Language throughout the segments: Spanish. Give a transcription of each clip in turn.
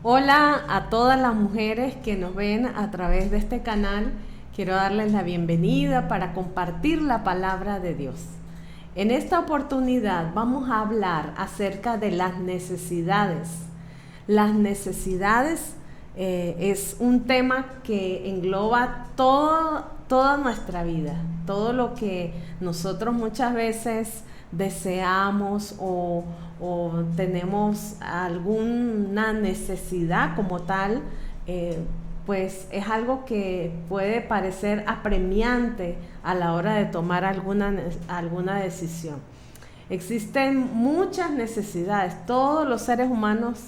Hola a todas las mujeres que nos ven a través de este canal. Quiero darles la bienvenida para compartir la palabra de Dios. En esta oportunidad vamos a hablar acerca de las necesidades. Las necesidades es un tema que engloba toda nuestra vida, todo lo que nosotros muchas veces deseamos o tenemos alguna necesidad como tal, pues es algo que puede parecer apremiante a la hora de tomar alguna decisión. Existen muchas necesidades, todos los seres humanos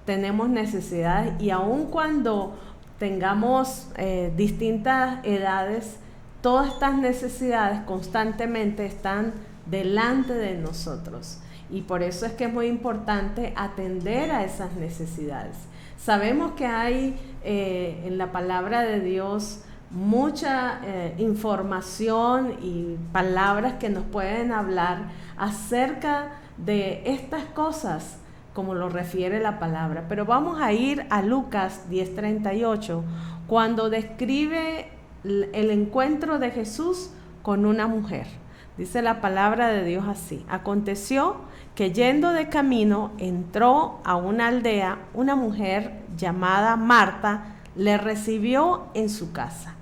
tenemos necesidades y aun cuando tengamos distintas edades, todas estas necesidades constantemente están delante de nosotros. Y por eso es que es muy importante atender a esas necesidades. Sabemos que hay en la palabra de Dios mucha información y palabras que nos pueden hablar acerca de estas cosas, como lo refiere la palabra. Pero vamos a ir a Lucas 10:38, cuando describe el encuentro de Jesús con una mujer. Dice la palabra de Dios así: aconteció que yendo de camino entró a una aldea, una mujer llamada Marta le recibió en su casa.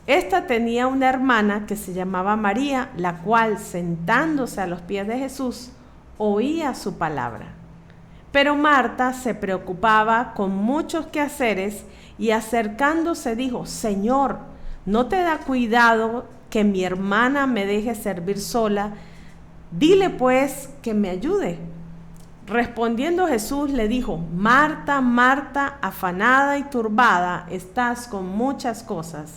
Esta tenía una hermana que se llamaba María, la cual, sentándose a los pies de Jesús, oía su palabra. Pero Marta se preocupaba con muchos quehaceres y acercándose dijo: Señor, ¿no te da cuidado que mi hermana me deje servir sola? Dile pues que me ayude. Respondiendo Jesús le dijo: Marta, Marta, afanada y turbada estás con muchas cosas,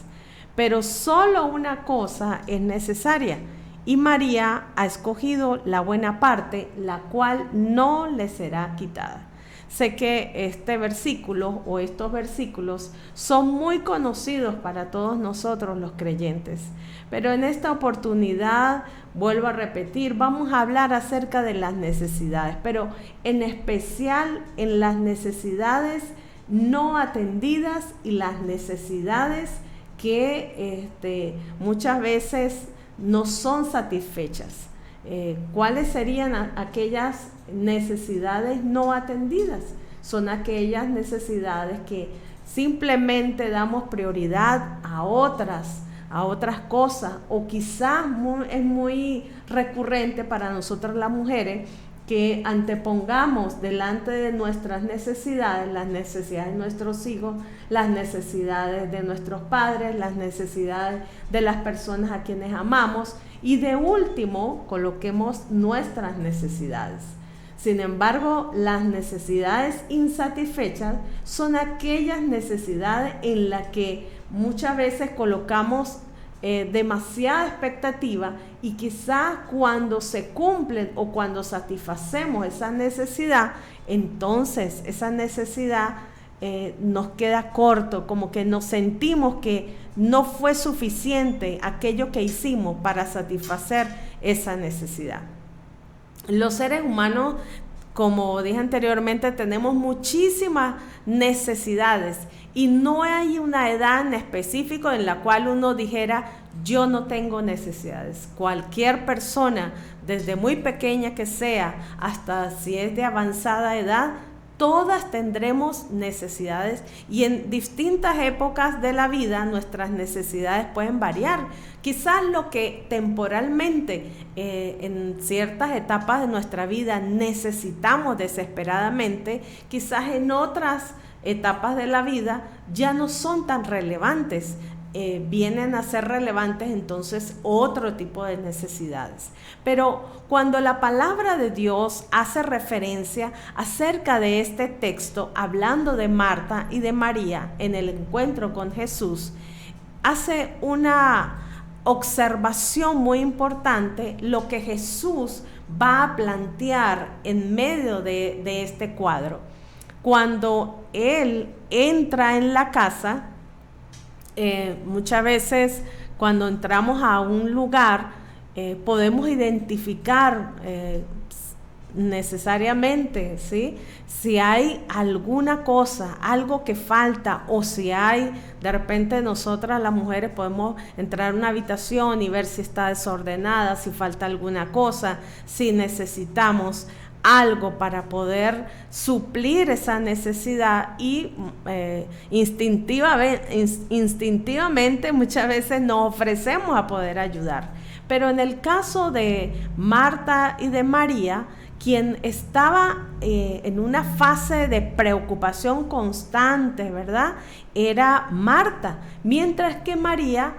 pero solo una cosa es necesaria, y María ha escogido la buena parte, la cual no le será quitada. Sé que este versículo o estos versículos son muy conocidos para todos nosotros los creyentes, pero en esta oportunidad, vuelvo a repetir, vamos a hablar acerca de las necesidades, pero en especial en las necesidades no atendidas y las necesidades que muchas veces no son satisfechas. ¿Cuáles serían aquellas necesidades no atendidas? Son aquellas necesidades que simplemente damos prioridad a otras cosas, o quizás es muy recurrente para nosotras las mujeres que antepongamos delante de nuestras necesidades, las necesidades de nuestros hijos, las necesidades de nuestros padres, las necesidades de las personas a quienes amamos, y de último coloquemos nuestras necesidades. Sin embargo, las necesidades insatisfechas son aquellas necesidades en las que muchas veces colocamos demasiada expectativa, y quizás cuando se cumplen o cuando satisfacemos esa necesidad, entonces esa necesidad nos queda corto, como que nos sentimos que no fue suficiente aquello que hicimos para satisfacer esa necesidad. Los seres humanos, como dije anteriormente, tenemos muchísimas necesidades y no hay una edad en específico en la cual uno dijera: yo no tengo necesidades. Cualquier persona, desde muy pequeña que sea hasta si es de avanzada edad, todas tendremos necesidades, y en distintas épocas de la vida nuestras necesidades pueden variar. Quizás lo que temporalmente en ciertas etapas de nuestra vida necesitamos desesperadamente, quizás en otras etapas de la vida ya no son tan relevantes. Vienen a ser relevantes entonces otro tipo de necesidades. Pero cuando la palabra de Dios hace referencia acerca de este texto, hablando de Marta y de María en el encuentro con Jesús, hace una observación muy importante, lo que Jesús va a plantear en medio de este cuadro. Cuando Él entra en la casa, muchas veces cuando entramos a un lugar podemos identificar necesariamente, ¿sí? Si hay alguna cosa, algo que falta, o si hay, de repente nosotras las mujeres podemos entrar a una habitación y ver si está desordenada, si falta alguna cosa, si necesitamos algo para poder suplir esa necesidad y instintivamente muchas veces nos ofrecemos a poder ayudar. Pero en el caso de Marta y de María, quien estaba en una fase de preocupación constante, ¿verdad? Era Marta, mientras que María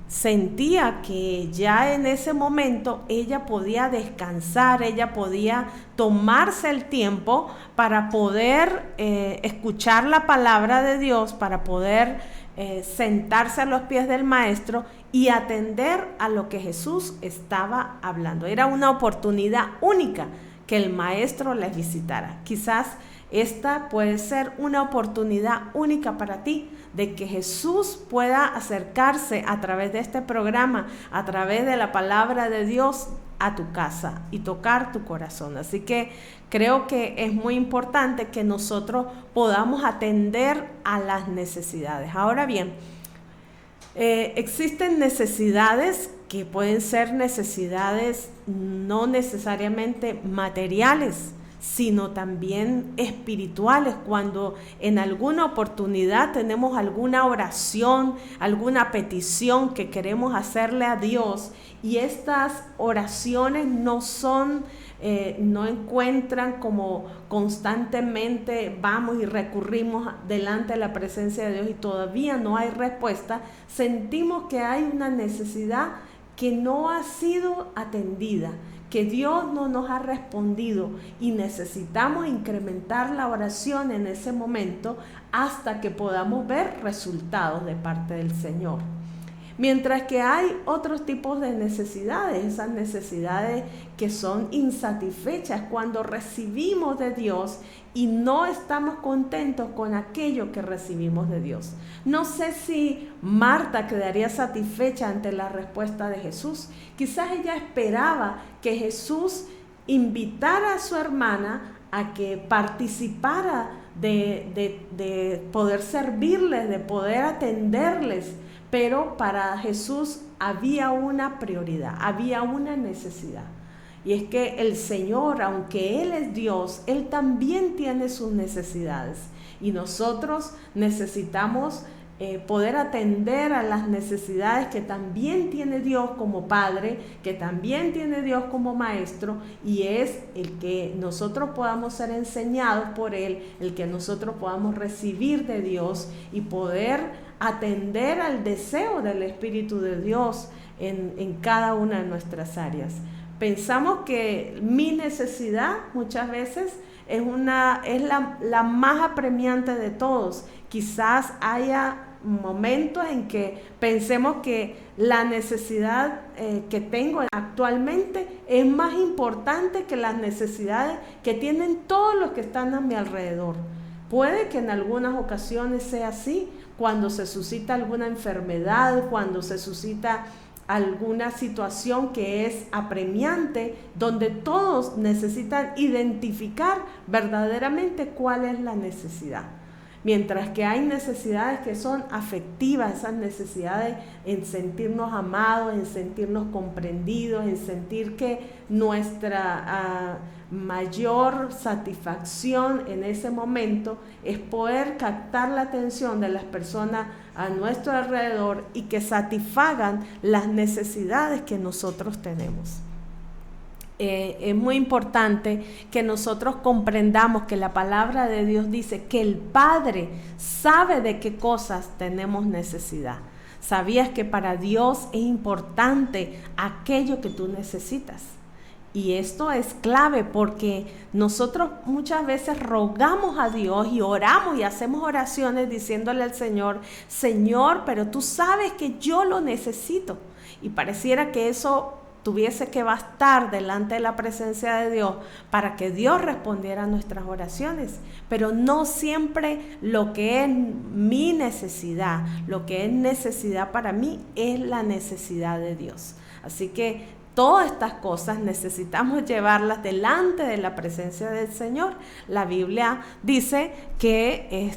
sentía que ya en ese momento ella podía descansar, ella podía tomarse el tiempo para poder escuchar la palabra de Dios, para poder sentarse a los pies del maestro y atender a lo que Jesús estaba hablando. Era una oportunidad única que el maestro les visitara. Quizás esta puede ser una oportunidad única para ti, de que Jesús pueda acercarse a través de este programa, a través de la palabra de Dios a tu casa y tocar tu corazón. Así que creo que es muy importante que nosotros podamos atender a las necesidades. Ahora bien, existen necesidades que pueden ser necesidades no necesariamente materiales, sino también espirituales, cuando en alguna oportunidad tenemos alguna oración, alguna petición que queremos hacerle a Dios y estas oraciones no encuentran como constantemente vamos y recurrimos delante de la presencia de Dios y todavía no hay respuesta. Sentimos que hay una necesidad que no ha sido atendida, que Dios no nos ha respondido y necesitamos incrementar la oración en ese momento hasta que podamos ver resultados de parte del Señor. Mientras que hay otros tipos de necesidades, esas necesidades que son insatisfechas cuando recibimos de Dios y no estamos contentos con aquello que recibimos de Dios. No sé si Marta quedaría satisfecha ante la respuesta de Jesús. Quizás ella esperaba que Jesús invitara a su hermana a que participara de poder servirles, de poder atenderles. Pero para Jesús había una prioridad, había una necesidad. Y es que el Señor, aunque Él es Dios, Él también tiene sus necesidades. Y nosotros necesitamos poder atender a las necesidades que también tiene Dios como Padre, que también tiene Dios como Maestro, y es el que nosotros podamos ser enseñados por Él, el que nosotros podamos recibir de Dios y poder atender al deseo del Espíritu de Dios en cada una de nuestras áreas. Pensamos que mi necesidad muchas veces es la más apremiante de todos. Quizás haya momentos en que pensemos que la necesidad que tengo actualmente es más importante que las necesidades que tienen todos los que están a mi alrededor. Puede que en algunas ocasiones sea así, cuando se suscita alguna enfermedad, cuando se suscita alguna situación que es apremiante, donde todos necesitan identificar verdaderamente cuál es la necesidad. Mientras que hay necesidades que son afectivas, esas necesidades en sentirnos amados, en sentirnos comprendidos, en sentir que nuestra mayor satisfacción en ese momento es poder captar la atención de las personas a nuestro alrededor y que satisfagan las necesidades que nosotros tenemos. Es muy importante que nosotros comprendamos que la palabra de Dios dice que el Padre sabe de qué cosas tenemos necesidad. ¿Sabías que para Dios es importante aquello que tú necesitas? Y esto es clave porque nosotros muchas veces rogamos a Dios y oramos y hacemos oraciones diciéndole al Señor, Señor, pero tú sabes que yo lo necesito. Y pareciera que eso tuviese que bastar delante de la presencia de Dios para que Dios respondiera a nuestras oraciones, pero no siempre lo que es mi necesidad, lo que es necesidad para mí es la necesidad de Dios. Así que todas estas cosas necesitamos llevarlas delante de la presencia del Señor. La Biblia dice que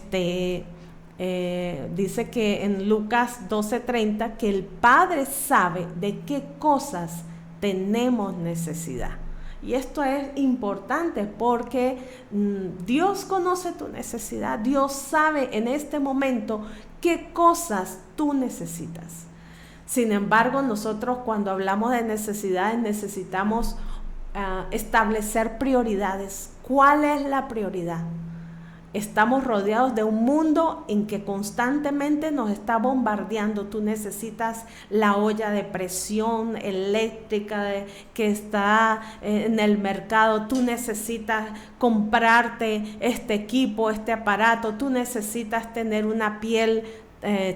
dice que en Lucas 12:30 que el Padre sabe de qué cosas tenemos necesidad. Y esto es importante porque Dios conoce tu necesidad. Dios sabe en este momento qué cosas tú necesitas. Sin embargo, nosotros cuando hablamos de necesidades necesitamos establecer prioridades. ¿Cuál es la prioridad? Estamos rodeados de un mundo en que constantemente nos está bombardeando. Tú necesitas la olla de presión eléctrica que está en el mercado. Tú necesitas comprarte este equipo, este aparato. Tú necesitas tener una piel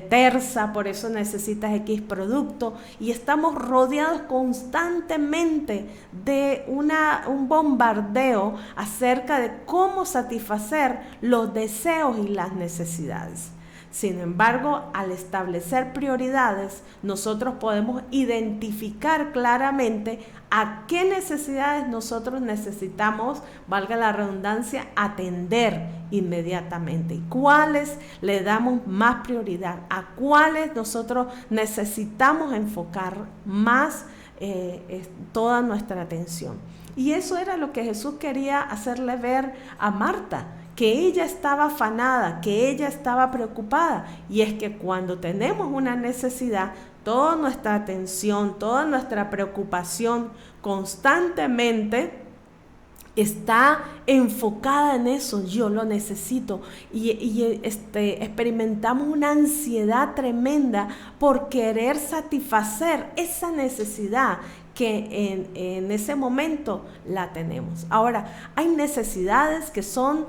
tersa, por eso necesitas X producto, y estamos rodeados constantemente de un bombardeo acerca de cómo satisfacer los deseos y las necesidades. Sin embargo, al establecer prioridades, nosotros podemos identificar claramente a qué necesidades nosotros necesitamos, valga la redundancia, atender inmediatamente. ¿Cuáles le damos más prioridad? ¿A cuáles nosotros necesitamos enfocar más toda nuestra atención? Y eso era lo que Jesús quería hacerle ver a Marta, que ella estaba afanada, que ella estaba preocupada. Y es que cuando tenemos una necesidad, toda nuestra atención, toda nuestra preocupación constantemente está enfocada en eso. Yo lo necesito y experimentamos una ansiedad tremenda por querer satisfacer esa necesidad que en ese momento la tenemos. Ahora, hay necesidades que son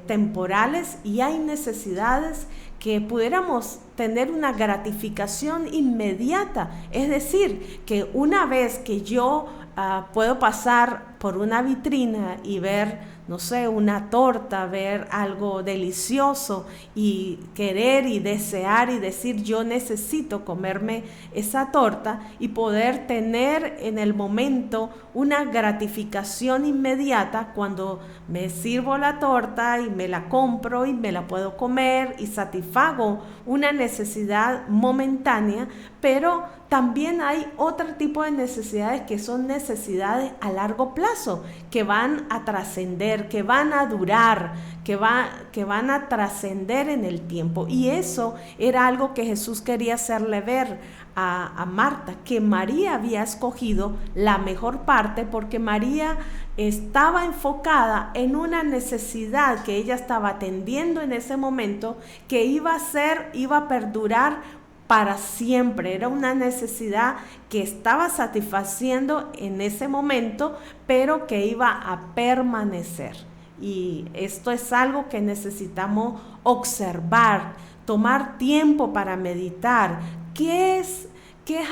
temporales y hay necesidades que pudiéramos tener una gratificación inmediata. Es decir, que una vez que yo puedo pasar por una vitrina y ver, no sé, una torta, ver algo delicioso y querer y desear y decir yo necesito comerme esa torta y poder tener en el momento una gratificación inmediata cuando me sirvo la torta y me la compro y me la puedo comer y satisfago una necesidad momentánea, pero también hay otro tipo de necesidades que son necesidades a largo plazo, que van a trascender, que van a durar, que van a trascender en el tiempo. Y eso era algo que Jesús quería hacerle ver a Marta, que María había escogido la mejor parte porque María estaba enfocada en una necesidad que ella estaba atendiendo en ese momento, que iba a perdurar para siempre. Era una necesidad que estaba satisfaciendo en ese momento, pero que iba a permanecer. Y esto es algo que necesitamos observar, tomar tiempo para meditar. ¿Qué es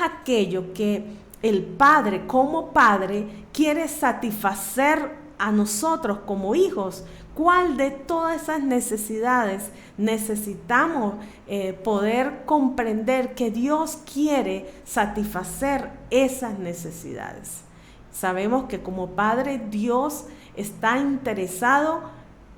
aquello que el Padre, como Padre, quiere satisfacer a nosotros como hijos? ¿Cuál de todas esas necesidades necesitamos poder comprender que Dios quiere satisfacer esas necesidades? Sabemos que como Padre Dios está interesado,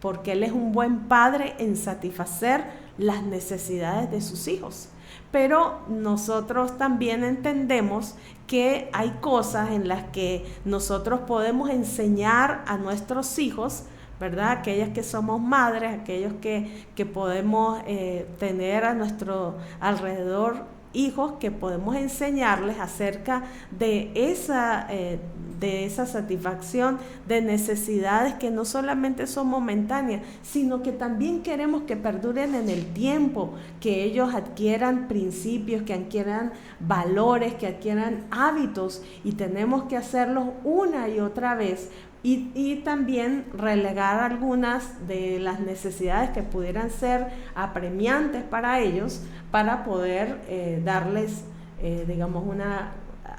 porque Él es un buen Padre, en satisfacer las necesidades de sus hijos. Pero nosotros también entendemos que hay cosas en las que nosotros podemos enseñar a nuestros hijos, ¿verdad? Aquellas que somos madres, aquellos que podemos tener a nuestro alrededor hijos, que podemos enseñarles acerca de esa satisfacción de necesidades que no solamente son momentáneas, sino que también queremos que perduren en el tiempo, que ellos adquieran principios, que adquieran valores, que adquieran hábitos, y tenemos que hacerlos una y otra vez. Y también relegar algunas de las necesidades que pudieran ser apremiantes para ellos, para poder darles, digamos,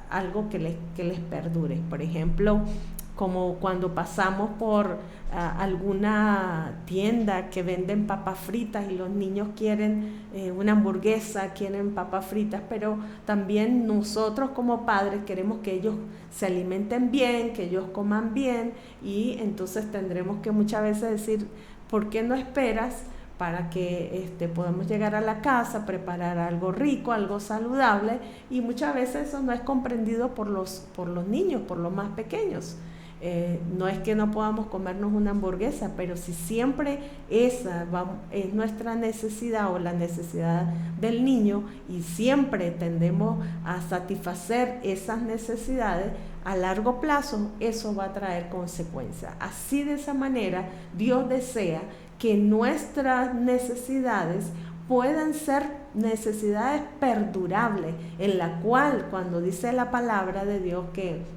algo que les perdure. Por ejemplo, como cuando pasamos por alguna tienda que venden papas fritas y los niños quieren una hamburguesa, quieren papas fritas, pero también nosotros como padres queremos que ellos se alimenten bien, que ellos coman bien, y entonces tendremos que muchas veces decir, ¿por qué no esperas para que podamos llegar a la casa, preparar algo rico, algo saludable? Y muchas veces eso no es comprendido por los niños, por los más pequeños. No es que no podamos comernos una hamburguesa, pero si siempre esa es nuestra necesidad o la necesidad del niño, y siempre tendemos a satisfacer esas necesidades, a largo plazo eso va a traer consecuencias. Así, de esa manera, Dios desea que nuestras necesidades puedan ser necesidades perdurables, en la cual, cuando dice la palabra de Dios que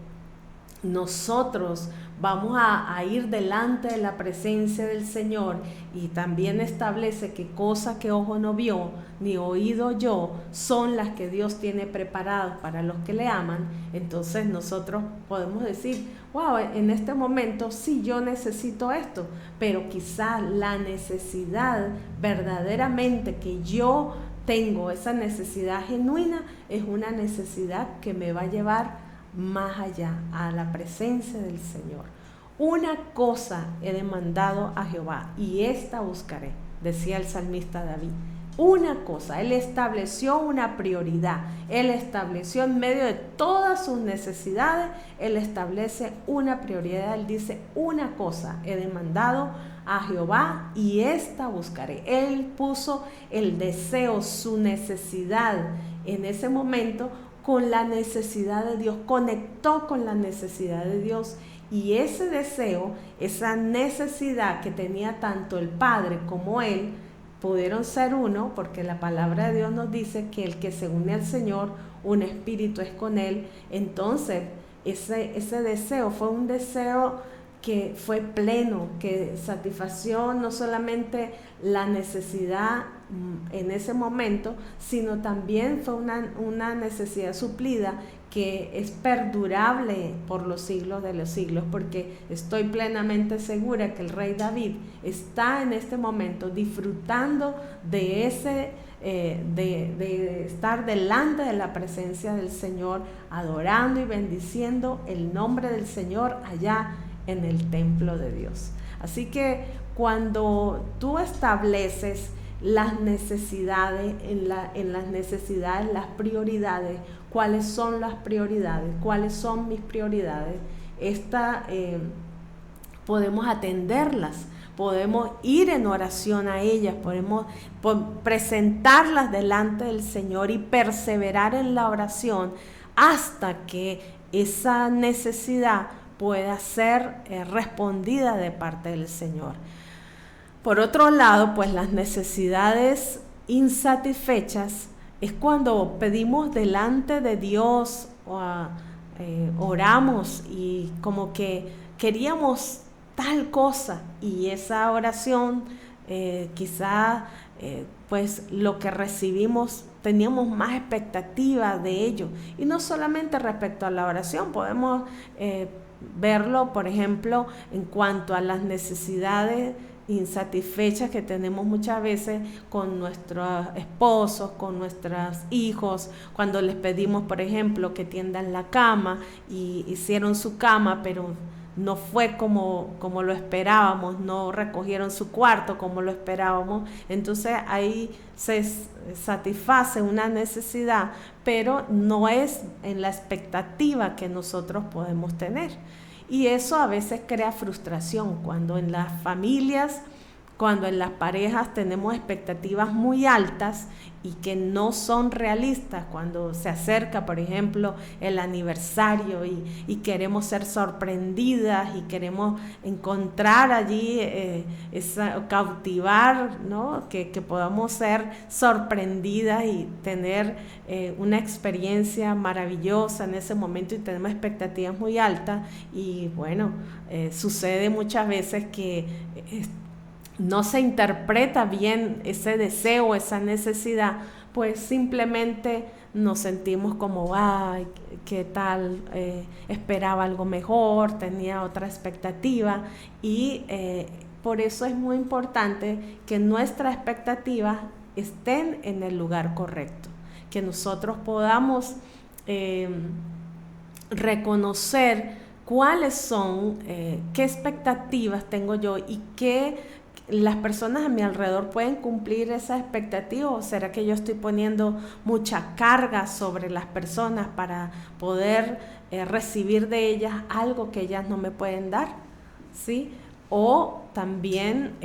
nosotros vamos a ir delante de la presencia del Señor, y también establece que cosa que ojo no vio ni oído oyó son las que Dios tiene preparadas para los que le aman. Entonces nosotros podemos decir, wow, en este momento sí yo necesito esto, pero quizá la necesidad verdaderamente que yo tengo, esa necesidad genuina, es una necesidad que me va a llevar más allá, a la presencia del Señor. Una cosa he demandado a Jehová, y esta buscaré, decía el salmista David. Una cosa, él estableció una prioridad, él estableció en medio de todas sus necesidades, él establece una prioridad. Él dice, una cosa he demandado a Jehová, y esta buscaré. Él puso el deseo, su necesidad en ese momento con la necesidad de Dios, conectó con la necesidad de Dios, y ese deseo, esa necesidad que tenía tanto el Padre como él, pudieron ser uno, porque la palabra de Dios nos dice que el que se une al Señor, un espíritu es con él. Entonces ese deseo fue un deseo que fue pleno, que satisfació no solamente la necesidad en ese momento, sino también fue una necesidad suplida que es perdurable por los siglos de los siglos, porque estoy plenamente segura que el rey David está en este momento disfrutando de de estar delante de la presencia del Señor, adorando y bendiciendo el nombre del Señor allá en el templo de Dios. Así que cuando tú estableces las necesidades, en las necesidades, las prioridades, cuáles son las prioridades, cuáles son mis prioridades, podemos atenderlas, podemos ir en oración a ellas, podemos presentarlas delante del Señor y perseverar en la oración hasta que esa necesidad pueda ser respondida de parte del Señor. Por otro lado, pues las necesidades insatisfechas es cuando pedimos delante de Dios, oramos y como que queríamos tal cosa, y esa oración pues lo que recibimos teníamos más expectativa de ello. Y no solamente respecto a la oración, podemos verlo, por ejemplo, en cuanto a las necesidades insatisfechas que tenemos muchas veces con nuestros esposos, con nuestros hijos, cuando les pedimos, por ejemplo, que tiendan la cama y hicieron su cama, pero no fue como lo esperábamos, no recogieron su cuarto como lo esperábamos. Entonces ahí se satisface una necesidad, pero no es en la expectativa que nosotros podemos tener. Y eso a veces crea frustración cuando en las familias, cuando en las parejas tenemos expectativas muy altas y que no son realistas, cuando se acerca, por ejemplo, el aniversario y queremos ser sorprendidas y queremos encontrar allí, cautivar, ¿no? Que podamos ser sorprendidas y tener una experiencia maravillosa en ese momento, y tenemos expectativas muy altas, y bueno, sucede muchas veces que no se interpreta bien ese deseo, esa necesidad, pues simplemente nos sentimos como, ay, ¿qué tal? Esperaba algo mejor, tenía otra expectativa y por eso es muy importante que nuestras expectativas estén en el lugar correcto, que nosotros podamos reconocer cuáles son, qué expectativas tengo yo y qué las personas a mi alrededor pueden cumplir esas expectativas, o será que yo estoy poniendo mucha carga sobre las personas para poder recibir de ellas algo que ellas no me pueden dar, ¿sí? O también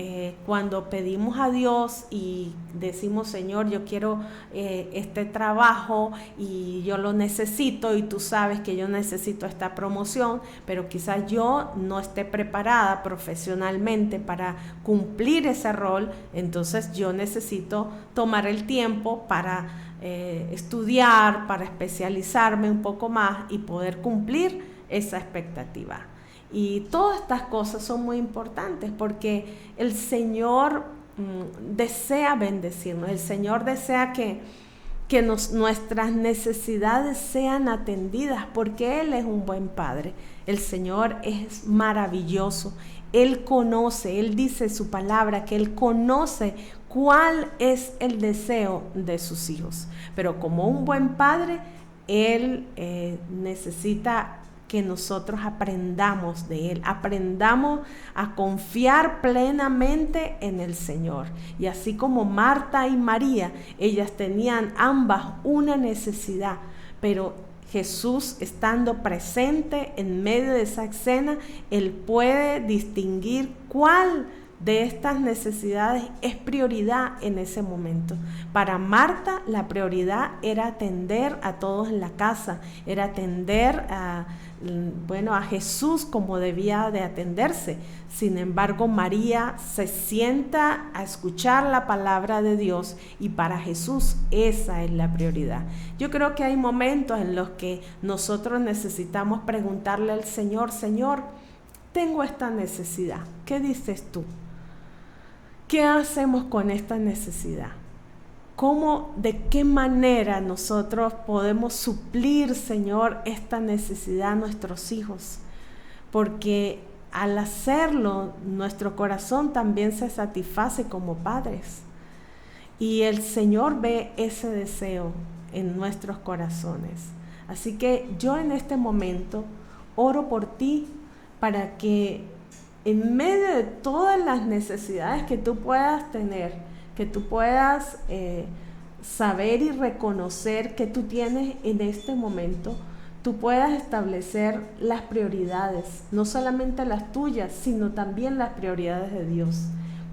cuando pedimos a Dios y decimos, Señor, yo quiero este trabajo y yo lo necesito y tú sabes que yo necesito esta promoción, pero quizás yo no esté preparada profesionalmente para cumplir ese rol, entonces yo necesito tomar el tiempo para estudiar, para especializarme un poco más y poder cumplir esa expectativa. Y todas estas cosas son muy importantes porque el Señor desea bendecirnos, el Señor desea que nuestras necesidades sean atendidas porque Él es un buen Padre. El Señor es maravilloso, Él conoce, Él dice su palabra que Él conoce cuál es el deseo de sus hijos. Pero como un buen Padre, Él necesita que nosotros aprendamos de Él, aprendamos a confiar plenamente en el Señor. Y así como Marta y María, ellas tenían ambas una necesidad, pero Jesús, estando presente en medio de esa escena, Él puede distinguir cuál de estas necesidades es prioridad en ese momento. Para Marta la prioridad era atender a todos en la casa, era atender a Jesús como debía de atenderse. Sin embargo, María se sienta a escuchar la palabra de Dios y para Jesús esa es la prioridad. Yo creo que hay momentos en los que nosotros necesitamos preguntarle al Señor, Señor, tengo esta necesidad, ¿qué dices tú? ¿Qué hacemos con esta necesidad? ¿De qué manera nosotros podemos suplir, Señor, esta necesidad a nuestros hijos? Porque al hacerlo, nuestro corazón también se satisface como padres. Y el Señor ve ese deseo en nuestros corazones. Así que yo en este momento oro por ti para que en medio de todas las necesidades que tú puedas tener, que tú puedas saber y reconocer que tú tienes en este momento, tú puedas establecer las prioridades, no solamente las tuyas, sino también las prioridades de Dios.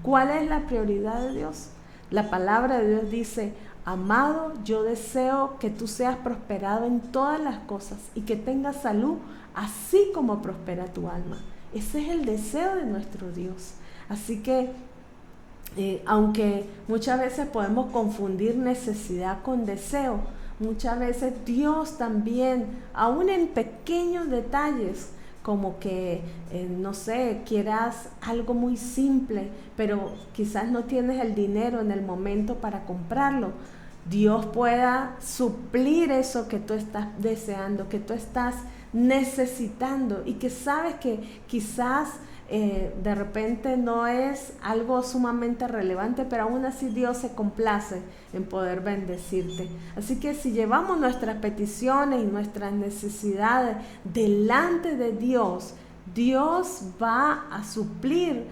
¿Cuál es la prioridad de Dios? La palabra de Dios dice, amado, yo deseo que tú seas prosperado en todas las cosas y que tengas salud, así como prospera tu alma. Ese es el deseo de nuestro Dios. Así que, aunque muchas veces podemos confundir necesidad con deseo, muchas veces Dios también, aún en pequeños detalles, como que, quieras algo muy simple, pero quizás no tienes el dinero en el momento para comprarlo. Dios pueda suplir eso que tú estás deseando, que tú estás necesitando y que sabes que quizás de repente no es algo sumamente relevante, pero aún así Dios se complace en poder bendecirte. Así que si llevamos nuestras peticiones y nuestras necesidades delante de Dios, Dios va a suplir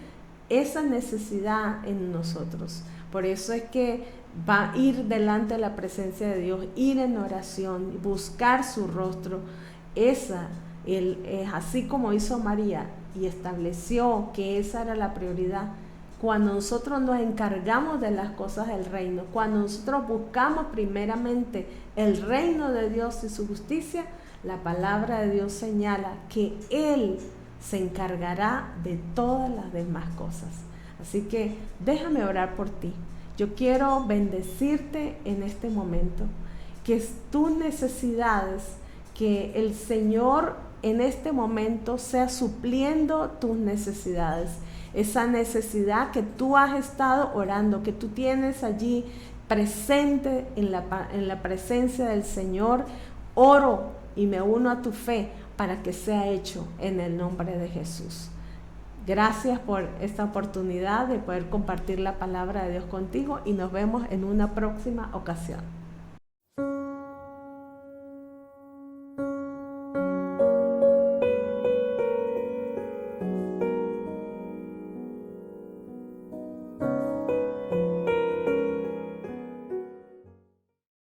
esa necesidad en nosotros. Por eso es que va a ir delante de la presencia de Dios, ir en oración, buscar su rostro. Así como hizo María y estableció que esa era la prioridad. Cuando nosotros nos encargamos de las cosas del reino, cuando nosotros buscamos primeramente el reino de Dios y su justicia, la palabra de Dios señala que Él se encargará de todas las demás cosas. Así que déjame orar por ti. Yo quiero bendecirte en este momento, que tus necesidades, que el Señor en este momento sea supliendo tus necesidades. Esa necesidad que tú has estado orando, que tú tienes allí presente en la presencia del Señor, oro y me uno a tu fe para que sea hecho en el nombre de Jesús. Gracias por esta oportunidad de poder compartir la palabra de Dios contigo y nos vemos en una próxima ocasión.